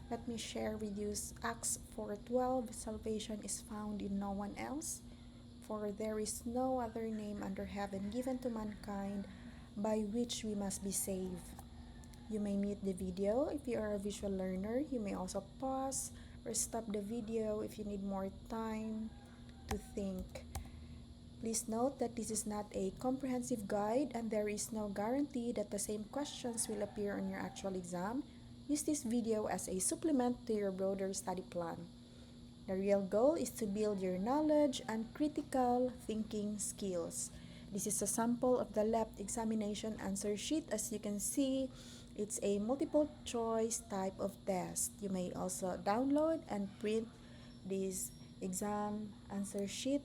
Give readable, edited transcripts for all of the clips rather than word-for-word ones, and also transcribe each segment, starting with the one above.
Let me share with you Acts 4:12. Salvation is found in no one else, for there is no other name under heaven given to mankind by which we must be saved. You may mute the video if you are a visual learner. You may also pause or stop the video if you need more time to think. Please note that this is not a comprehensive guide and there is no guarantee that the same questions will appear on your actual exam. Use this video as a supplement to your broader study plan. The real goal is to build your knowledge and critical thinking skills. This is a sample of the left examination answer sheet. As you can see, it's a multiple choice type of test. You may also download and print this exam answer sheet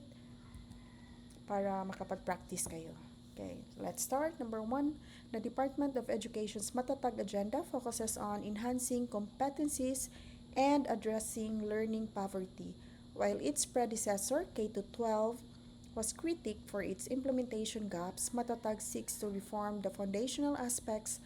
para makapag-practice kayo. Okay, let's start. Number 1, the Department of Education's Matatag agenda focuses on enhancing competencies and addressing learning poverty, while its predecessor, K-12, was critiqued for its implementation gaps. Matatag seeks to reform the foundational aspects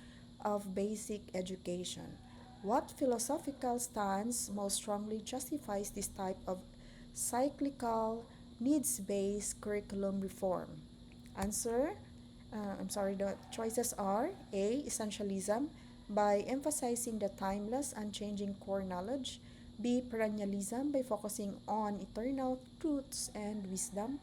of basic education. What philosophical stance most strongly justifies this type of cyclical, needs-based curriculum reform? Answer, the choices are A. Essentialism, by emphasizing the timeless, unchanging core knowledge. B. Perennialism, by focusing on eternal truths and wisdom.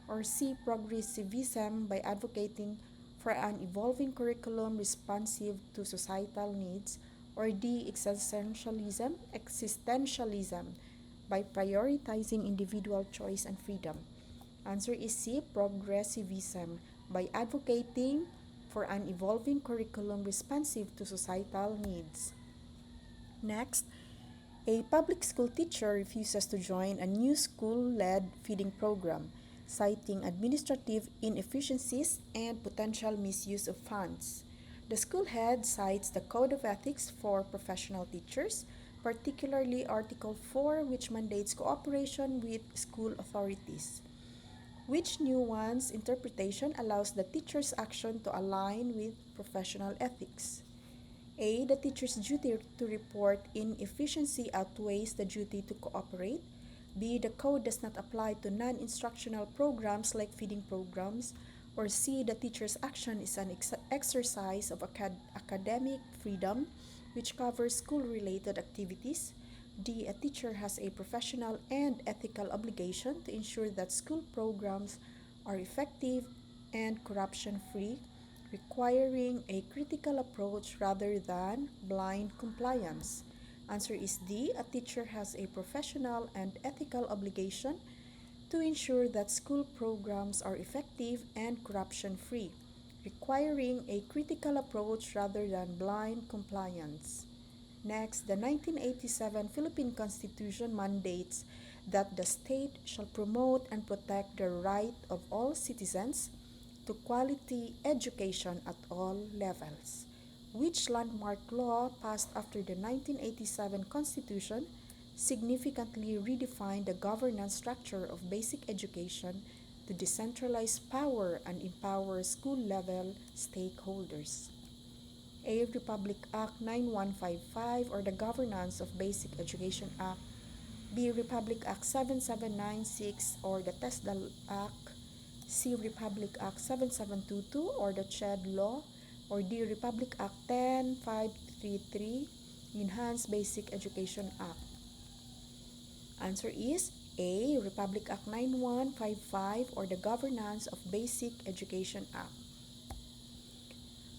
Or C. Progressivism, by advocating for an evolving curriculum responsive to societal needs. Or D. Existentialism, by prioritizing individual choice and freedom. Answer is C. Progressivism, by advocating for an evolving curriculum responsive to societal needs. Next, a public school teacher refuses to join a new school-led feeding program, citing administrative inefficiencies and potential misuse of funds. The school head cites the Code of Ethics for Professional Teachers, particularly Article 4, which mandates cooperation with school authorities. Which nuanced interpretation allows the teacher's action to align with professional ethics? A. The teacher's duty to report inefficiency outweighs the duty to cooperate. B. The code does not apply to non-instructional programs like feeding programs. Or C. The teacher's action is an exercise of academic freedom, which covers school-related activities. D. A teacher has a professional and ethical obligation to ensure that school programs are effective and corruption-free, requiring a critical approach rather than blind compliance. Answer is D. A teacher has a professional and ethical obligation to ensure that school programs are effective and corruption-free, requiring a critical approach rather than blind compliance. Next, the 1987 Philippine Constitution mandates that the state shall promote and protect the right of all citizens to quality education at all levels. Which landmark law passed after the 1987 Constitution significantly redefined the governance structure of basic education to decentralize power and empower school-level stakeholders? A. Republic Act 9155 or the Governance of Basic Education Act. B. Republic Act 7796 or the TESDA Act. C. Republic Act 7722 or the CHED Law. Or D. Republic Act 10533, Enhanced Basic Education Act. Answer is A. Republic Act 9155 or the Governance of Basic Education Act.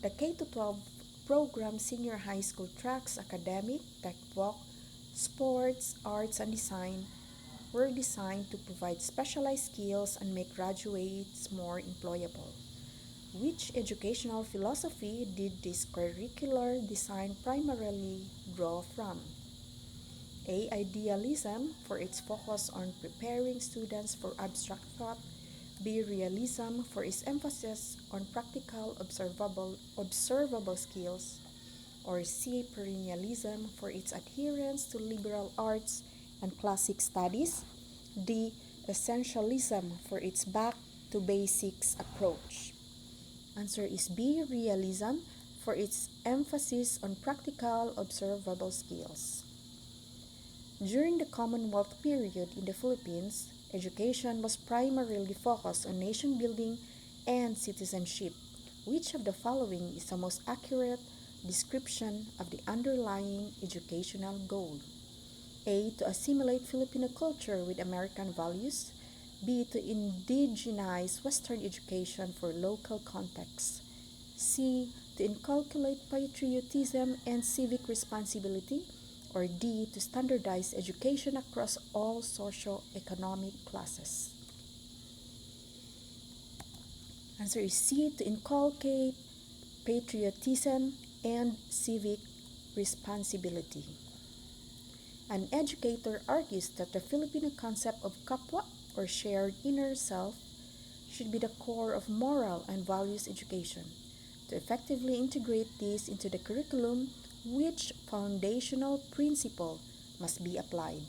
The K-12 program senior high school tracks academic, tech voc, sports, arts, and design were designed to provide specialized skills and make graduates more employable. Which educational philosophy did this curricular design primarily draw from? A. Idealism, for its focus on preparing students for abstract thought. B. Realism, for its emphasis on practical, observable skills. Or C. Perennialism, for its adherence to liberal arts and classic studies. D. Essentialism, for its back-to-basics approach. Answer is B. Realism, for its emphasis on practical, observable skills. During the Commonwealth period in the Philippines, education was primarily focused on nation building and citizenship. Which of the following is the most accurate description of the underlying educational goal? A. To assimilate Filipino culture with American values. B. To indigenize Western education for local contexts. C. To inculcate patriotism and civic responsibility. Or D. To standardize education across all socio-economic classes. Answer is C. To inculcate patriotism and civic responsibility. An educator argues that the Filipino concept of kapwa, or shared inner self, should be the core of moral and values education. To effectively integrate this into the curriculum, which foundational principle must be applied?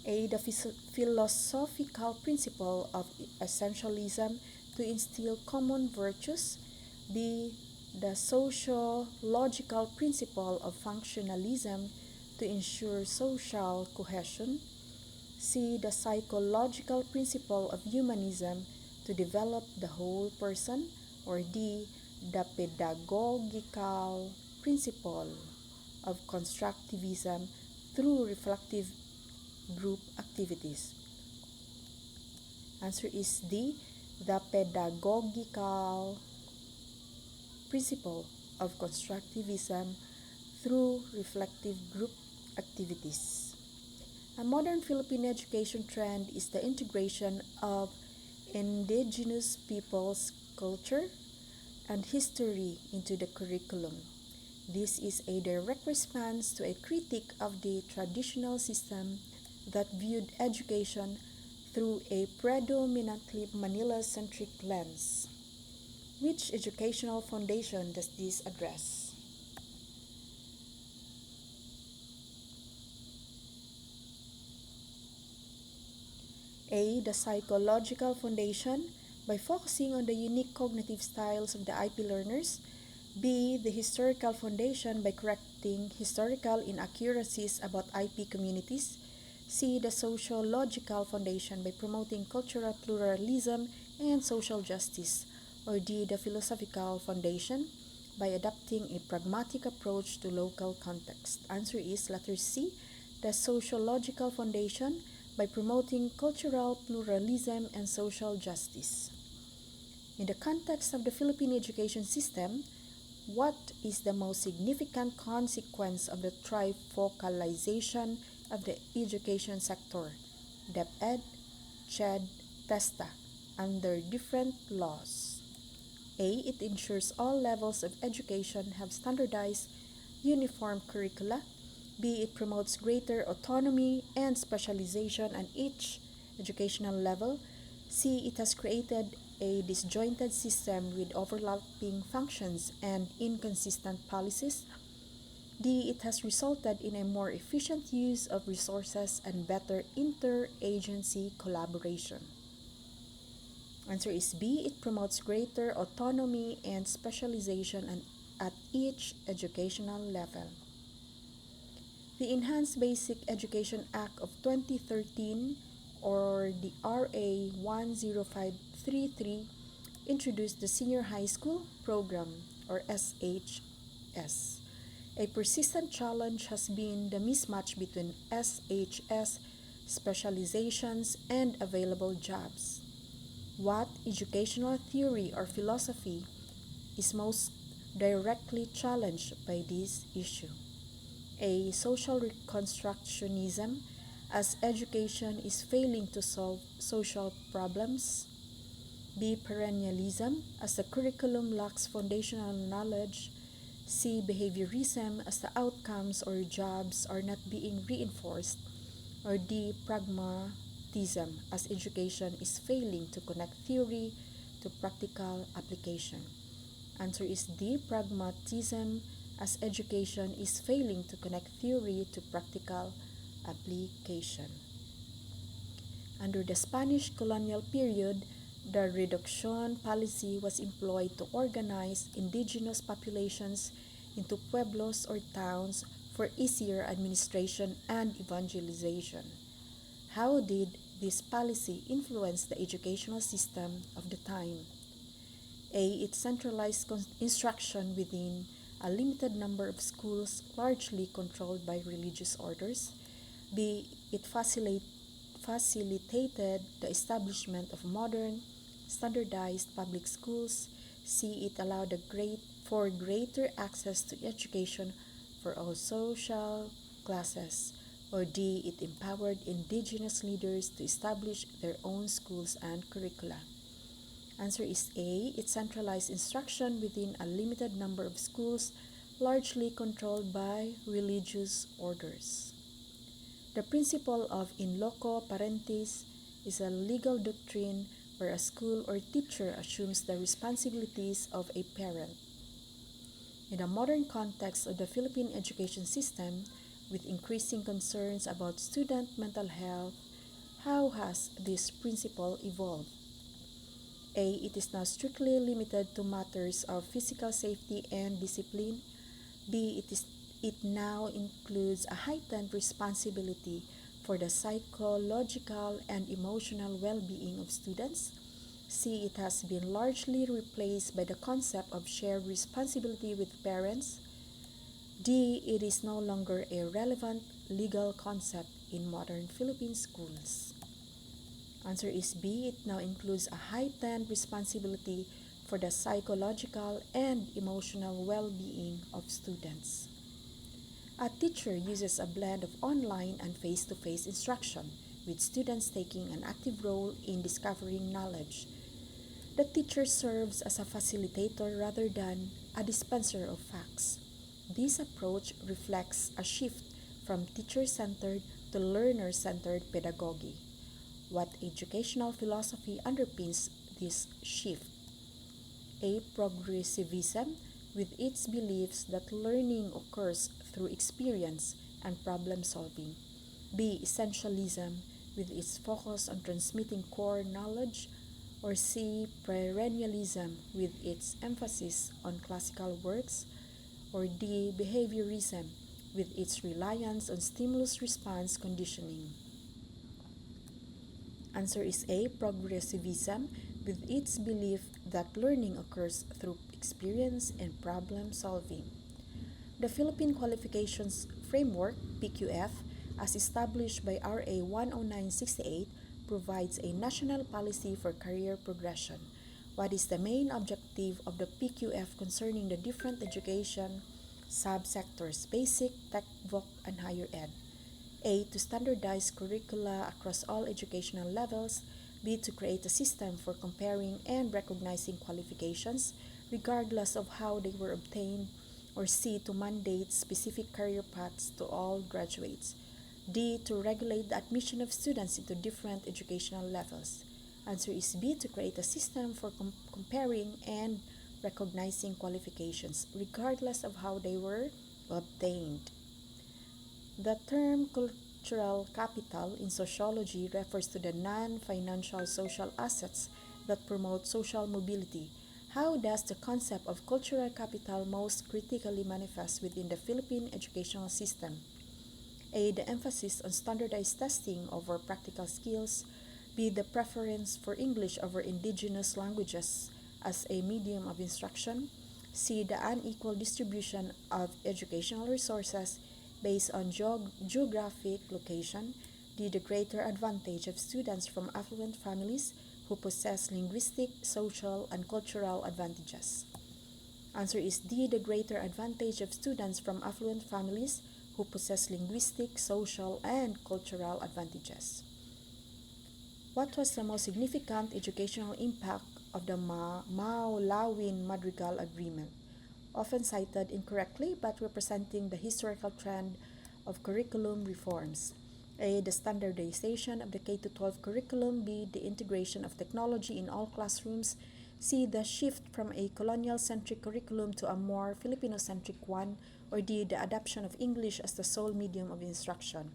A. The philosophical principle of essentialism to instill common virtues. B. The sociological principle of functionalism to ensure social cohesion. C. The psychological principle of humanism to develop the whole person. Or D. The pedagogical principle of constructivism through reflective group activities. Answer is D. The pedagogical principle of constructivism through reflective group activities. A modern Philippine education trend is the integration of indigenous peoples' culture and history into the curriculum. This is a direct response to a critique of the traditional system that viewed education through a predominantly Manila-centric lens. Which educational foundation does this address? A. The psychological foundation, by focusing on the unique cognitive styles of the IP learners. B. The historical foundation, by correcting historical inaccuracies about IP communities. C. The sociological foundation, by promoting cultural pluralism and social justice. Or D. The philosophical foundation, by adopting a pragmatic approach to local context. Answer is letter C. The sociological foundation, by promoting cultural pluralism and social justice. In the context of the Philippine education system, what is the most significant consequence of the trifocalization of the education sector, DepEd, CHED, TESTA, under different laws? A. It ensures all levels of education have standardized, uniform curricula. B. It promotes greater autonomy and specialization at each educational level. C. It has created a disjointed system with overlapping functions and inconsistent policies. D. It has resulted in a more efficient use of resources and better interagency collaboration. Answer is B. It promotes greater autonomy and specialization at each educational level. The Enhanced Basic Education Act of 2013, or the RA 10533, introduced the Senior High School Program, or SHS. A persistent challenge has been the mismatch between SHS specializations and available jobs. What educational theory or philosophy is most directly challenged by this issue? A. Social reconstructionism, as education is failing to solve social problems. B. Perennialism, as the curriculum lacks foundational knowledge. C. Behaviorism, as the outcomes or jobs are not being reinforced. Or D. Pragmatism, as education is failing to connect theory to practical application. Answer is D. Pragmatism, as education is failing to connect theory to practical application. Under the Spanish colonial period, the reduction policy was employed to organize indigenous populations into pueblos or towns for easier administration and evangelization. How did this policy influence the educational system of the time? A. It centralized instruction within a limited number of schools largely controlled by religious orders. B. It facilitated the establishment of modern, standardized public schools. C. It allowed for greater access to education for all social classes. Or D. It empowered indigenous leaders to establish their own schools and curricula. Answer is A. It centralized instruction within a limited number of schools, largely controlled by religious orders. The principle of in loco parentis is a legal doctrine where a school or teacher assumes the responsibilities of a parent. In the modern context of the Philippine education system, with increasing concerns about student mental health, how has this principle evolved? A. It is now strictly limited to matters of physical safety and discipline. B. It now includes a heightened responsibility for the psychological and emotional well-being of students. C. It has been largely replaced by the concept of shared responsibility with parents. D. It is no longer a relevant legal concept in modern Philippine schools. Answer is B. It now includes a heightened responsibility for the psychological and emotional well-being of students. A teacher uses a blend of online and face-to-face instruction, with students taking an active role in discovering knowledge. The teacher serves as a facilitator rather than a dispenser of facts. This approach reflects a shift from teacher-centered to learner-centered pedagogy. What educational philosophy underpins this shift? A. Progressivism, with its beliefs that learning occurs through experience and problem solving. B. Essentialism, with its focus on transmitting core knowledge. Or C. Perennialism, with its emphasis on classical works. Or D. Behaviorism, with its reliance on stimulus-response conditioning. Answer is A. Progressivism, with its belief that learning occurs through experience and problem solving. The Philippine Qualifications Framework, PQF, as established by RA 10968, provides a national policy for career progression. What is the main objective of the PQF concerning the different education subsectors, basic, tech, voc, and higher ed? A. To standardize curricula across all educational levels. B. To create a system for comparing and recognizing qualifications, regardless of how they were obtained. Or C. To mandate specific career paths to all graduates. D. To regulate the admission of students into different educational levels. Answer is B. To create a system for comparing and recognizing qualifications, regardless of how they were obtained. The term cultural capital in sociology refers to the non-financial social assets that promote social mobility. How does the concept of cultural capital most critically manifest within the Philippine educational system? A. The emphasis on standardized testing over practical skills. B. The preference for English over indigenous languages as a medium of instruction. C. The unequal distribution of educational resources based on geographic location. D. The greater advantage of students from affluent families who possess linguistic, social, and cultural advantages. Answer is D. The greater advantage of students from affluent families who possess linguistic, social, and cultural advantages. What was the most significant educational impact of the Mao-Lawin-Madrigal Agreement? Often cited incorrectly but representing the historical trend of curriculum reforms. A. The standardization of the K-12 curriculum. B. The integration of technology in all classrooms. C. The shift from a colonial-centric curriculum to a more Filipino-centric one. Or D. The adoption of English as the sole medium of instruction.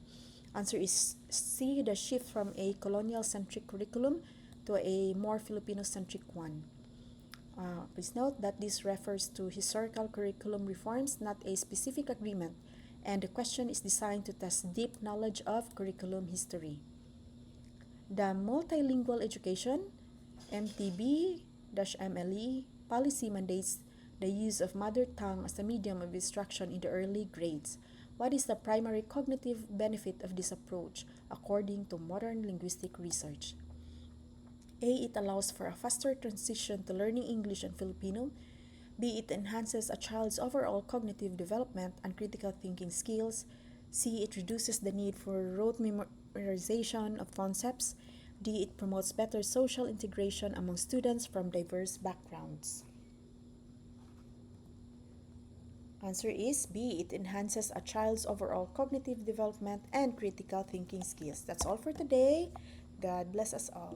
Answer is C. The shift from a colonial-centric curriculum to a more Filipino-centric one. Please note that this refers to historical curriculum reforms, not a specific agreement, And the question is designed to test deep knowledge of curriculum history. The multilingual education MTB-MLE policy mandates the use of mother tongue as a medium of instruction in the early grades. What is the primary cognitive benefit of this approach, according to modern linguistic research? A. It allows for a faster transition to learning English and Filipino. B. It enhances a child's overall cognitive development and critical thinking skills. C. It reduces the need for rote memorization of concepts. D. It promotes better social integration among students from diverse backgrounds. Answer is B. It enhances a child's overall cognitive development and critical thinking skills. That's all for today. God bless us all.